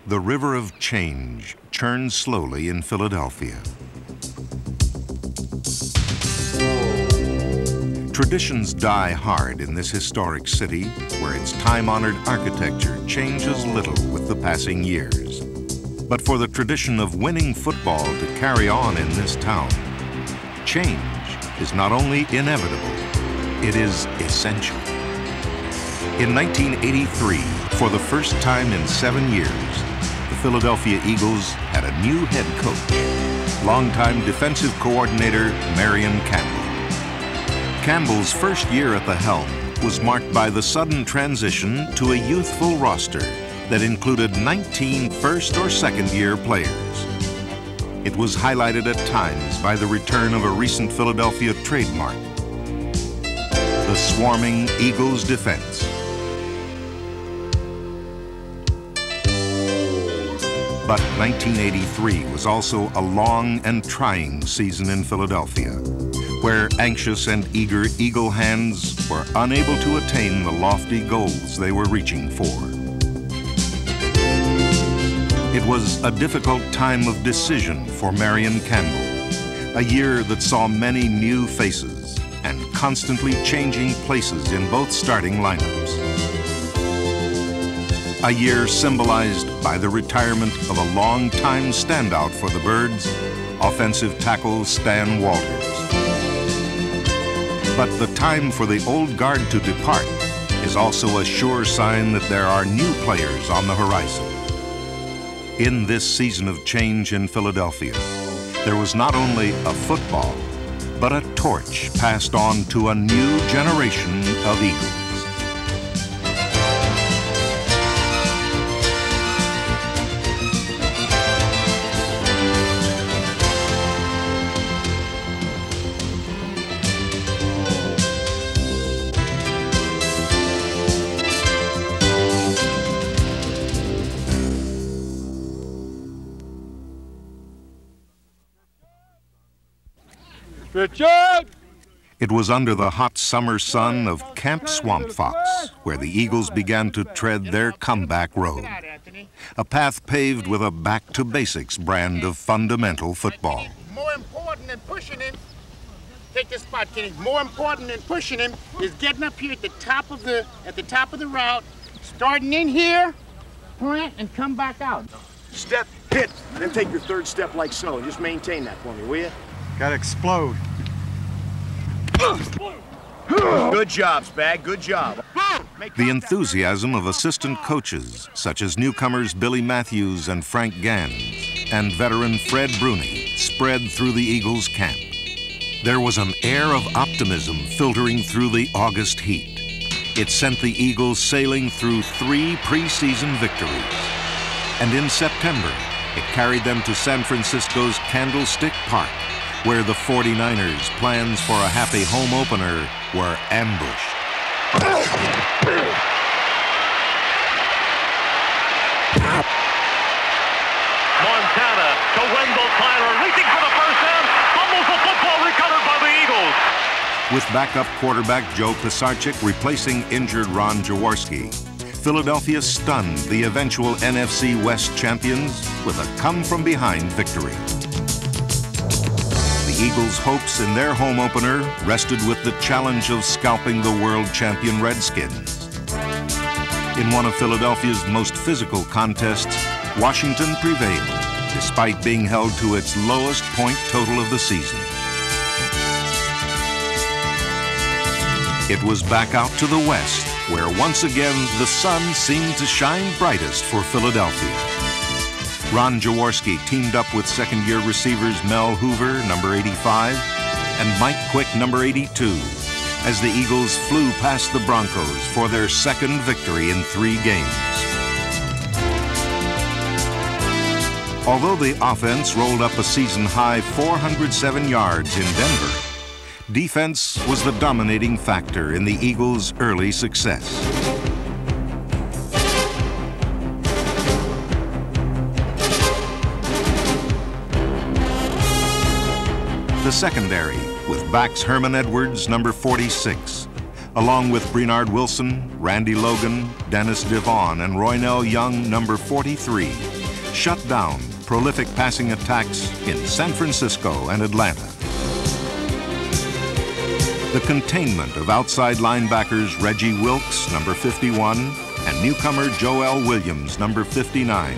The river of change churns slowly in Philadelphia. Traditions die hard in this historic city, where its time-honored architecture changes little with the passing years. But for the tradition of winning football to carry on in this town, change is not only inevitable, it is essential. In 1983, for the first time in 7 years, the Philadelphia Eagles had a new head coach, longtime defensive coordinator Marion Campbell. Campbell's first year at the helm was marked by the sudden transition to a youthful roster that included 19 first or second-year players. It was highlighted at times by the return of a recent Philadelphia trademark, the swarming Eagles defense. But 1983 was also a long and trying season in Philadelphia, where anxious and eager Eagle hands were unable to attain the lofty goals they were reaching for. It was a difficult time of decision for Marion Campbell, a year that saw many new faces and constantly changing places in both starting lineups. A year symbolized by the retirement of a long-time standout for the Birds, offensive tackle Stan Walters. But the time for the old guard to depart is also a sure sign that there are new players on the horizon. In this season of change in Philadelphia, there was not only a football, but a torch passed on to a new generation of Eagles. Richard! It was under the hot summer sun of Camp Swamp Fox where the Eagles began to tread their comeback road, a path paved with a back-to-basics brand of fundamental football. More important than pushing him, take this spot, Kenny. More important than pushing him is getting up here at the top of the route, starting in here, plant, and come back out. Step, hit, then take your third step like so. Just maintain that for me, will you? Gotta explode. Good job, Spag, good job. The enthusiasm of assistant coaches, such as newcomers Billy Matthews and Frank Gans, and veteran Fred Bruni, spread through the Eagles camp. There was an air of optimism filtering through the August heat. It sent the Eagles sailing through 3 preseason victories. And in September, it carried them to San Francisco's Candlestick Park, where the 49ers' plans for a happy home opener were ambushed. Montana to Wendell Tyler, reaching for the first down, fumbles the football, recovered by the Eagles. With backup quarterback Joe Pisarcik replacing injured Ron Jaworski, Philadelphia stunned the eventual NFC West champions with a come-from-behind victory. The Eagles' hopes in their home opener rested with the challenge of scalping the world champion Redskins. In one of Philadelphia's most physical contests, Washington prevailed, despite being held to its lowest point total of the season. It was back out to the west, where once again the sun seemed to shine brightest for Philadelphia. Ron Jaworski teamed up with second-year receivers Mel Hoover, number 85, and Mike Quick, number 82, as the Eagles flew past the Broncos for their second victory in 3 games. Although the offense rolled up a season-high 407 yards in Denver, defense was the dominating factor in the Eagles' early success. The secondary, with backs Herman Edwards, number 46, along with Brenard Wilson, Randy Logan, Dennis Devon, and Roynell Young, number 43, shut down prolific passing attacks in San Francisco and Atlanta. The containment of outside linebackers Reggie Wilkes, number 51, and newcomer Joel Williams, number 59,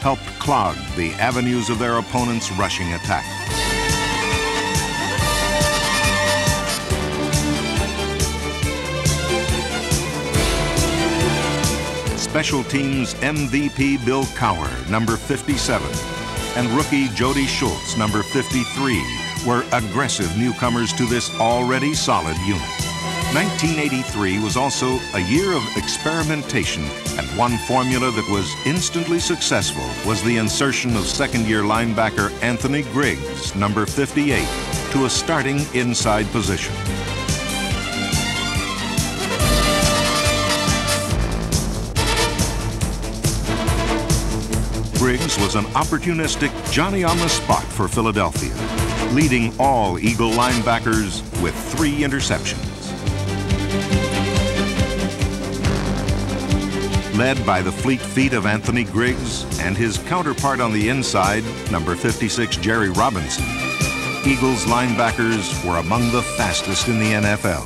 helped clog the avenues of their opponent's rushing attack. Special teams MVP Bill Cowher, number 57, and rookie Jody Schultz, number 53, were aggressive newcomers to this already solid unit. 1983 was also a year of experimentation, and one formula that was instantly successful was the insertion of second-year linebacker Anthony Griggs, number 58, to a starting inside position. Griggs was an opportunistic Johnny-on-the-spot for Philadelphia, leading all Eagle linebackers with 3 interceptions. Led by the fleet feet of Anthony Griggs and his counterpart on the inside, number 56 Jerry Robinson, Eagles linebackers were among the fastest in the NFL.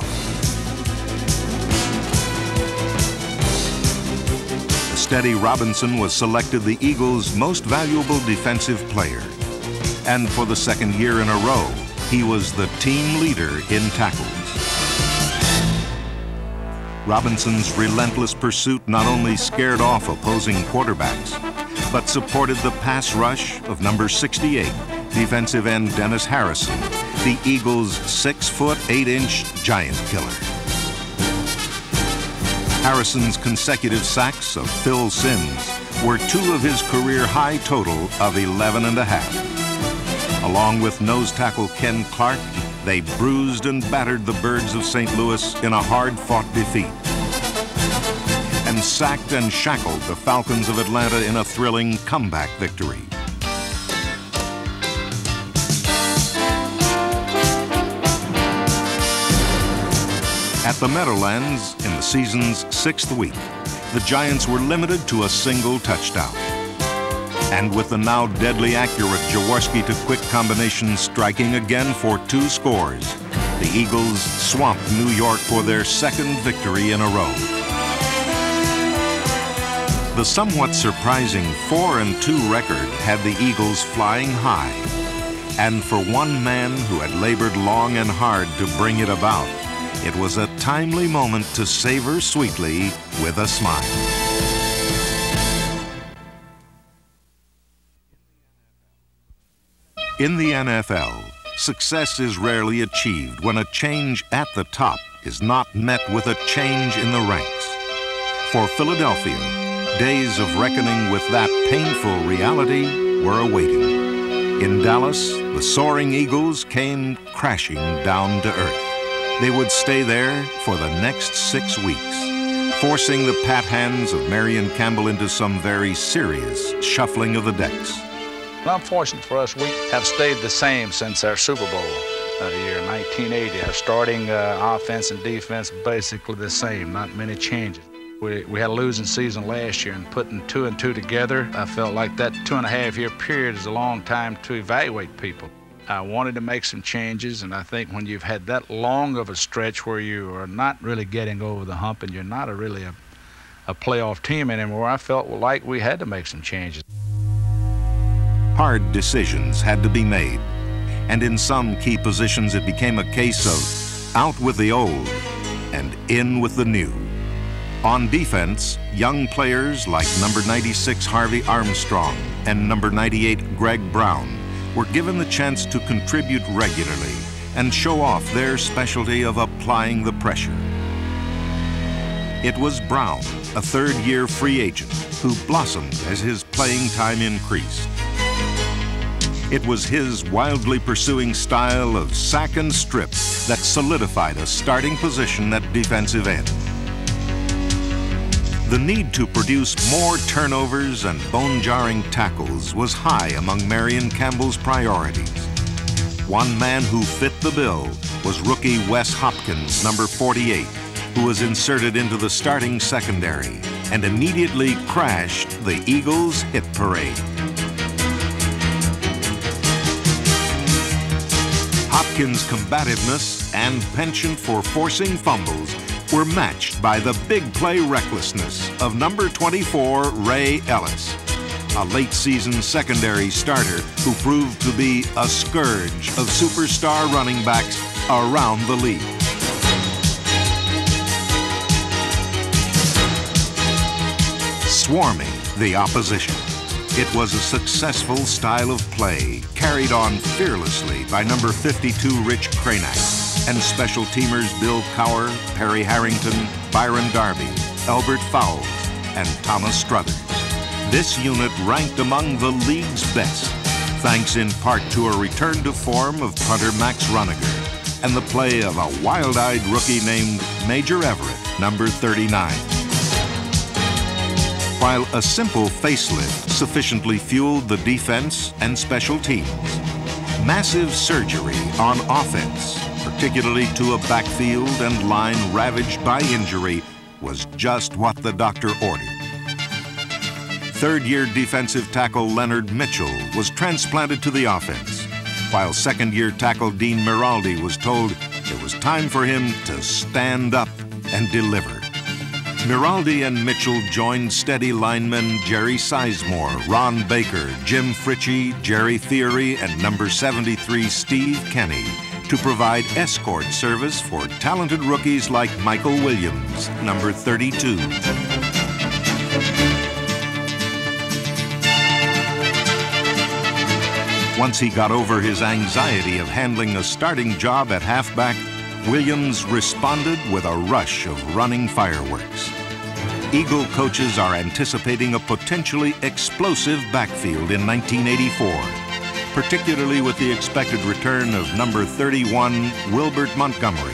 Steady Robinson was selected the Eagles' most valuable defensive player. And for the second year in a row, he was the team leader in tackles. Robinson's relentless pursuit not only scared off opposing quarterbacks, but supported the pass rush of number 68, defensive end Dennis Harrison, the Eagles' 6-foot, 8-inch giant killer. Harrison's consecutive sacks of Phil Simms were 2 of his career high total of 11.5. Along with nose tackle Ken Clark, they bruised and battered the Birds of St. Louis in a hard-fought defeat, and sacked and shackled the Falcons of Atlanta in a thrilling comeback victory. At the Meadowlands, in the season's 6th week, the Giants were limited to a single touchdown. And with the now deadly accurate Jaworski to quick combination striking again for 2 scores, the Eagles swamped New York for their 2nd victory in a row. The somewhat surprising 4-2 record had the Eagles flying high. And for one man who had labored long and hard to bring it about, it was a timely moment to savor sweetly with a smile. In the NFL, success is rarely achieved when a change at the top is not met with a change in the ranks. For Philadelphia, days of reckoning with that painful reality were awaiting. In Dallas, the soaring Eagles came crashing down to earth. They would stay there for the next 6 weeks, forcing the pat hands of Marion Campbell into some very serious shuffling of the decks. Unfortunately for us, we have stayed the same since our Super Bowl year, 1980. Our starting offense and defense basically the same, not many changes. We had a losing season last year, and putting 2 and 2 together, I felt like that 2.5-year period is a long time to evaluate people. I wanted to make some changes, and I think when you've had that long of a stretch where you are not really getting over the hump and you're not really a playoff team anymore, I felt like we had to make some changes. Hard decisions had to be made, and in some key positions it became a case of out with the old and in with the new. On defense, young players like number 96 Harvey Armstrong and number 98 Greg Brown were given the chance to contribute regularly and show off their specialty of applying the pressure. It was Brown, a 3rd-year free agent, who blossomed as his playing time increased. It was his wildly pursuing style of sack and strip that solidified a starting position at defensive end. The need to produce more turnovers and bone-jarring tackles was high among Marion Campbell's priorities. One man who fit the bill was rookie Wes Hopkins, number 48, who was inserted into the starting secondary and immediately crashed the Eagles' hit parade. Hopkins' combativeness and penchant for forcing fumbles were matched by the big play recklessness of number 24, Ray Ellis, a late-season secondary starter who proved to be a scourge of superstar running backs around the league. Swarming the opposition. It was a successful style of play carried on fearlessly by number 52, Rich Cranack, and special teamers Bill Cower, Perry Harrington, Byron Darby, Albert Fowles, and Thomas Struthers. This unit ranked among the league's best, thanks in part to a return to form of punter Max Roniger and the play of a wild-eyed rookie named Major Everett, number 39. While a simple facelift sufficiently fueled the defense and special teams, massive surgery on offense, particularly to a backfield and line ravaged by injury, was just what the doctor ordered. Third-year defensive tackle Leonard Mitchell was transplanted to the offense, while second-year tackle Dean Miraldi was told it was time for him to stand up and deliver. Miraldi and Mitchell joined steady linemen Jerry Sizemore, Ron Baker, Jim Fritchie, Jerry Theory, and number 73 Steve Kenny to provide escort service for talented rookies like Michael Williams, number 32. Once he got over his anxiety of handling a starting job at halfback, Williams responded with a rush of running fireworks. Eagle coaches are anticipating a potentially explosive backfield in 1984, particularly with the expected return of number 31, Wilbert Montgomery,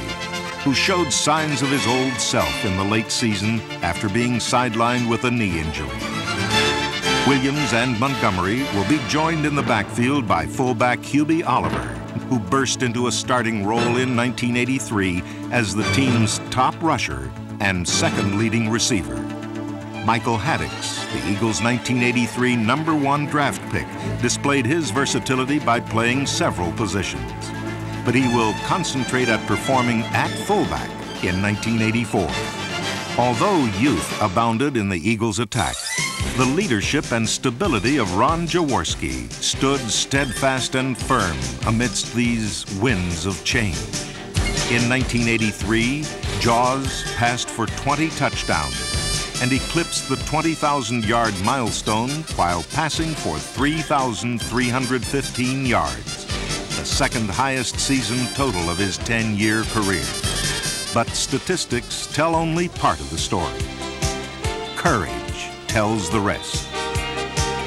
who showed signs of his old self in the late season after being sidelined with a knee injury. Williams and Montgomery will be joined in the backfield by fullback Hubie Oliver, who burst into a starting role in 1983 as the team's top rusher and second leading receiver. Michael Haddix, the Eagles' 1983 #1 draft pick, displayed his versatility by playing several positions. But he will concentrate at performing at fullback in 1984. Although youth abounded in the Eagles' attack, the leadership and stability of Ron Jaworski stood steadfast and firm amidst these winds of change. In 1983, Jaws passed for 20 touchdowns and eclipsed the 20,000-yard milestone while passing for 3,315 yards, the second highest season total of his 10-year career. But statistics tell only part of the story. Courage tells the rest.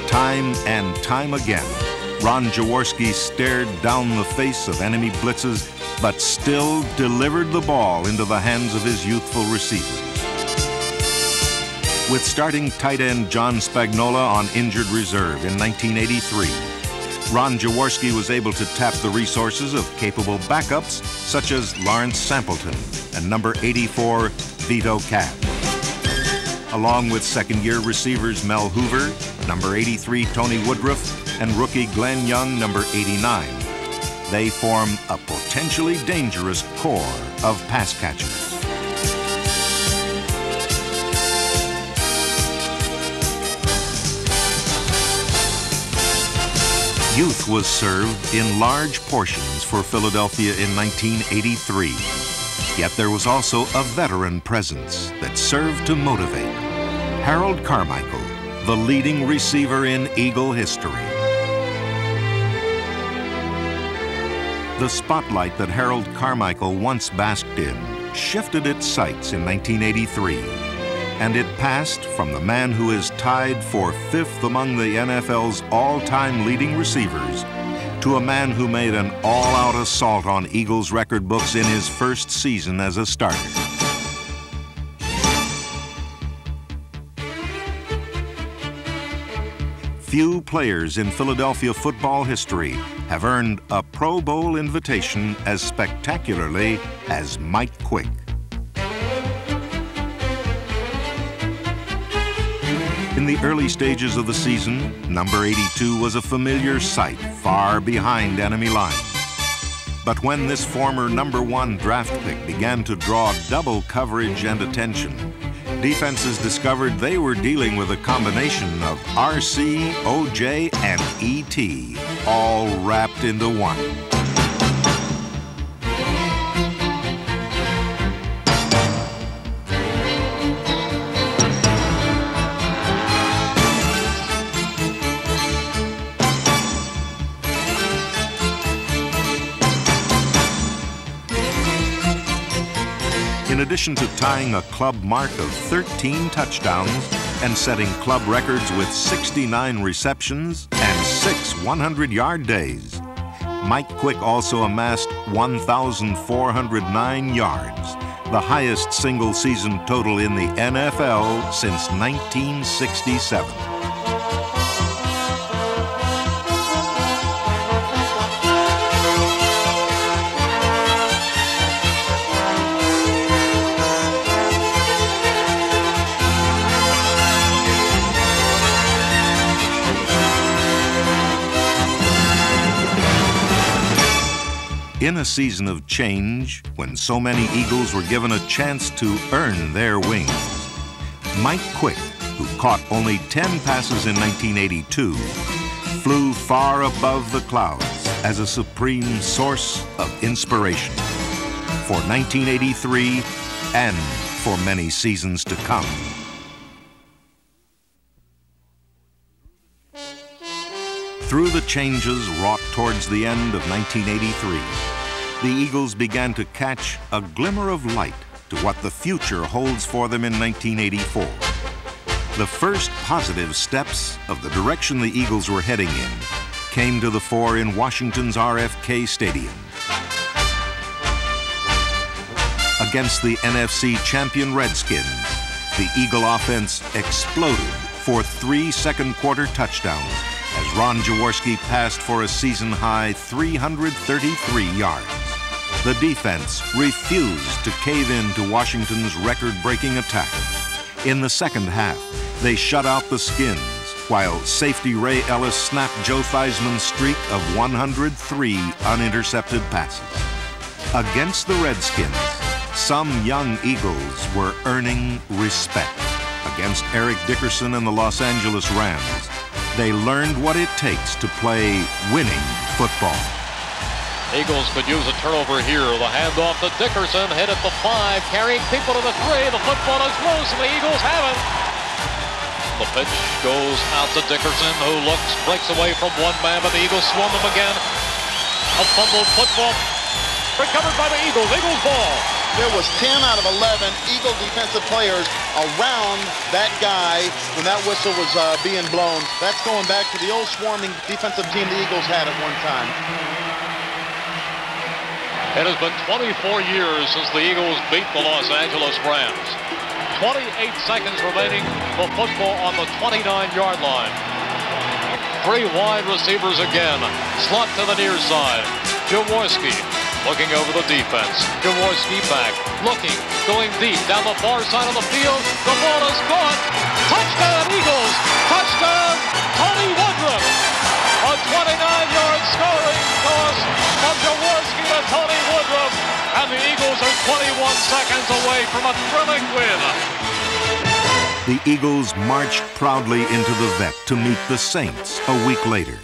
Time and time again, Ron Jaworski stared down the face of enemy blitzes, but still delivered the ball into the hands of his youthful receivers. With starting tight end John Spagnola on injured reserve in 1983, Ron Jaworski was able to tap the resources of capable backups such as Lawrence Sampleton and number 84 Vito Capp. Along with second-year receivers Mel Hoover, number 83 Tony Woodruff, and rookie Glenn Young, number 89. They form a potentially dangerous core of pass catchers. Youth was served in large portions for Philadelphia in 1983. Yet there was also a veteran presence that served to motivate. Harold Carmichael, the leading receiver in Eagle history. The spotlight that Harold Carmichael once basked in shifted its sights in 1983, and it passed from the man who is tied for 5th among the NFL's all-time leading receivers to a man who made an all-out assault on Eagles record books in his first season as a starter. Few players in Philadelphia football history have earned a Pro Bowl invitation as spectacularly as Mike Quick. In the early stages of the season, number 82 was a familiar sight far behind enemy lines. But when this former number 1 draft pick began to draw double coverage and attention, defenses discovered they were dealing with a combination of RC, OJ, and ET, all wrapped into one. In addition to tying a club mark of 13 touchdowns and setting club records with 69 receptions and 6 100-yard days, Mike Quick also amassed 1,409 yards, the highest single-season total in the NFL since 1967. In a season of change, when so many Eagles were given a chance to earn their wings, Mike Quick, who caught only 10 passes in 1982, flew far above the clouds as a supreme source of inspiration for 1983 and for many seasons to come. Through the changes wrought towards the end of 1983, the Eagles began to catch a glimmer of light to what the future holds for them in 1984. The first positive steps of the direction the Eagles were heading in came to the fore in Washington's RFK Stadium. Against the NFC champion Redskins, the Eagle offense exploded for 3 second-quarter touchdowns as Ron Jaworski passed for a season-high 333 yards. The defense refused to cave in to Washington's record-breaking attack. In the second half, they shut out the Skins, while safety Ray Ellis snapped Joe Theismann's streak of 103 unintercepted passes. Against the Redskins, some young Eagles were earning respect. Against Eric Dickerson and the Los Angeles Rams, they learned what it takes to play winning football. Eagles could use a turnover here. The handoff to Dickerson, hit at the 5, carrying people to the 3. The football is loose, and the Eagles have it. The pitch goes out to Dickerson, who breaks away from one man, but the Eagles swarm him again. A fumbled football, recovered by the Eagles. Eagles ball. There was 10 out of 11 Eagle defensive players around that guy when that whistle was being blown. That's going back to the old swarming defensive team the Eagles had at one time. It has been 24 years since the Eagles beat the Los Angeles Rams. 28 seconds remaining for football on the 29-yard line. 3 wide receivers again. Slot to the near side. Jaworski looking over the defense. Jaworski back, looking, going deep down the far side of the field. The ball is caught. Touchdown, Eagles! Touchdown, Tony Woodruff! A 29-yard scoring toss from Jaworski to Tony Woodruff, and the Eagles are 21 seconds away from a thrilling win. The Eagles marched proudly into the vet to meet the Saints a week later.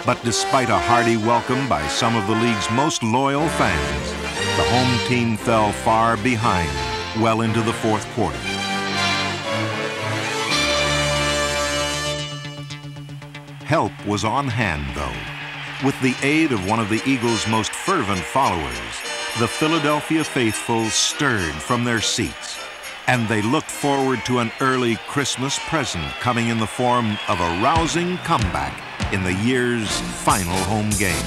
But despite a hearty welcome by some of the league's most loyal fans, the home team fell far behind well into the fourth quarter. Help was on hand, though. With the aid of one of the Eagles' most fervent followers, the Philadelphia faithful stirred from their seats, and they looked forward to an early Christmas present coming in the form of a rousing comeback in the year's final home game.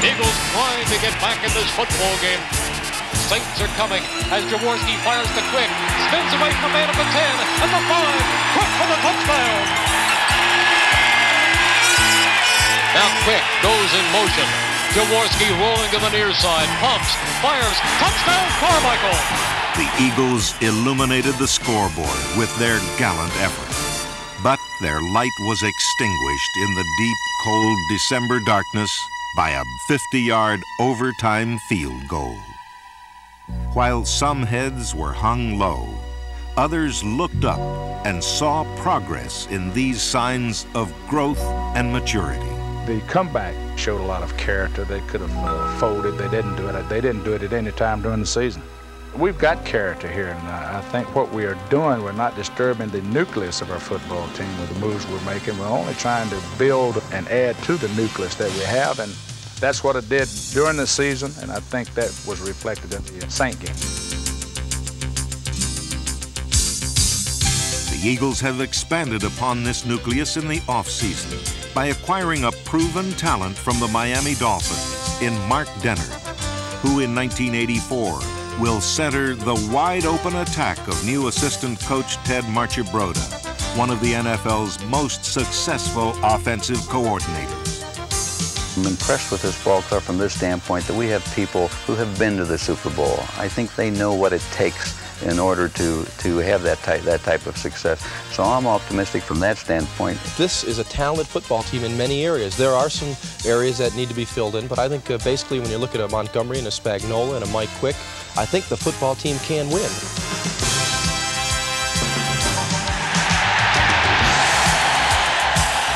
Eagles trying to get back in this football game. Saints are coming as Jaworski fires to Quick. Spins away from the man at the 10. And Quick goes in motion. Jaworski rolling to the near side. Pumps, fires, touchdown Carmichael. The Eagles illuminated the scoreboard with their gallant effort. But their light was extinguished in the deep, cold December darkness by a 50-yard overtime field goal. While some heads were hung low, others looked up and saw progress in these signs of growth and maturity. The comeback showed a lot of character. They could have folded. They didn't do it. They didn't do it at any time during the season. We've got character here, and I think what we are doing, we're not disturbing the nucleus of our football team with the moves we're making. We're only trying to build and add to the nucleus that we have, and that's what it did during the season, and I think that was reflected in the Saint game. The Eagles have expanded upon this nucleus in the offseason by acquiring a proven talent from the Miami Dolphins in Mark Denner, who in 1984 will center the wide-open attack of new assistant coach Ted Marchibroda, one of the NFL's most successful offensive coordinators. I'm impressed with this ball club from this standpoint that we have people who have been to the Super Bowl. I think they know what it takes in order to have that type of success. So I'm optimistic from that standpoint. This is a talented football team in many areas. There are some areas that need to be filled in, but I think basically when you look at a Montgomery and a Spagnola and a Mike Quick, I think the football team can win.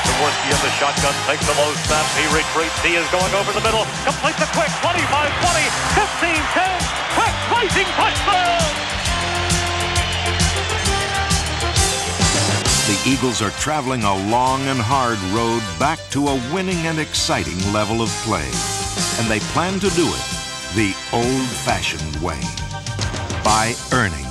Jaworski in the shotgun, takes the low snap, he retreats, he is going over the middle, complete the Quick, 25-20, 15-10, Quick, racing touchdown! The Eagles are traveling a long and hard road back to a winning and exciting level of play. And they plan to do it the old-fashioned way, by earning.